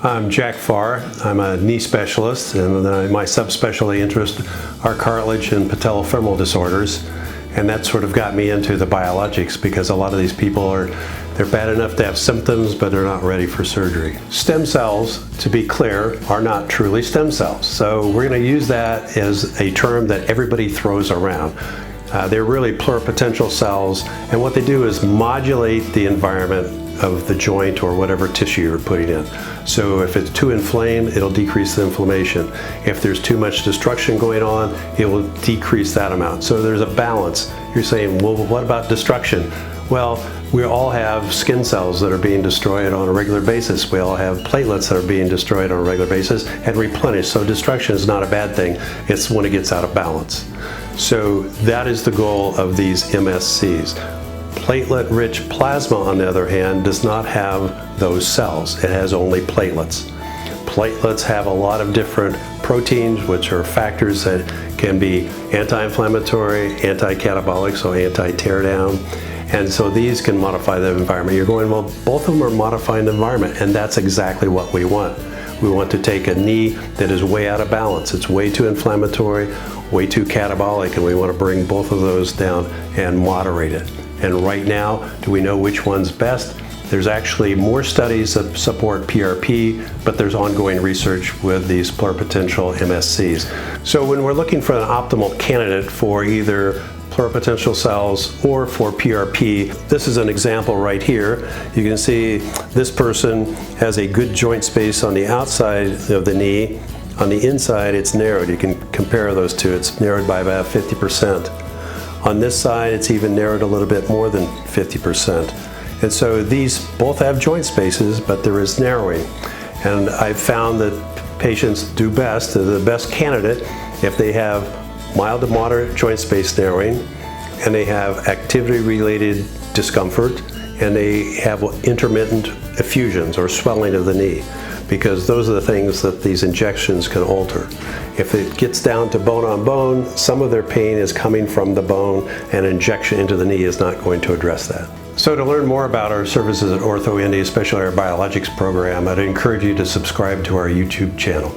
I'm Jack Farr. I'm a knee specialist, and my subspecialty interests are cartilage and patellofemoral disorders. And that sort of got me into the biologics because a lot of these people they're bad enough to have symptoms, but they're not ready for surgery. Stem cells, to be clear, are not truly stem cells. So we're going to use that as a term that everybody throws around. They're really pluripotential cells, and what they do is modulate the environment of the joint or whatever tissue you're putting in. So if it's too inflamed, it'll decrease the inflammation. If there's too much destruction going on, it will decrease that amount. So there's a balance. You're saying, well, what about destruction? Well, we all have skin cells that are being destroyed on a regular basis. We all have platelets that are being destroyed on a regular basis and replenished. So destruction is not a bad thing. It's when it gets out of balance. So that is the goal of these MSCs. Platelet-rich plasma, on the other hand, does not have those cells. It has only platelets. Platelets have a lot of different proteins, which are factors that can be anti-inflammatory, anti-catabolic, so anti-teardown. And so these can modify the environment. You're going, well, both of them are modifying the environment, and that's exactly what we want. We want to take a knee that is way out of balance. It's way too inflammatory, way too catabolic, and we want to bring both of those down and moderate it. And right now, do we know which one's best? There's actually more studies that support PRP, but there's ongoing research with these pluripotential MSCs. So when we're looking for an optimal candidate for either pluripotential cells or for PRP, this is an example right here. You can see this person has a good joint space on the outside of the knee. On the inside, it's narrowed. You can compare those two. It's narrowed by about 50%. On this side, it's even narrowed a little bit more than 50%. And so these both have joint spaces, but there is narrowing. And I've found that patients do best, they're the best candidate, if they have mild to moderate joint space narrowing, and they have activity-related discomfort, and they have intermittent effusions or swelling of the knee, because those are the things that these injections can alter. If it gets down to bone on bone, some of their pain is coming from the bone, and injection into the knee is not going to address that. So to learn more about our services at OrthoIndy, especially our biologics program, I'd encourage you to subscribe to our YouTube channel.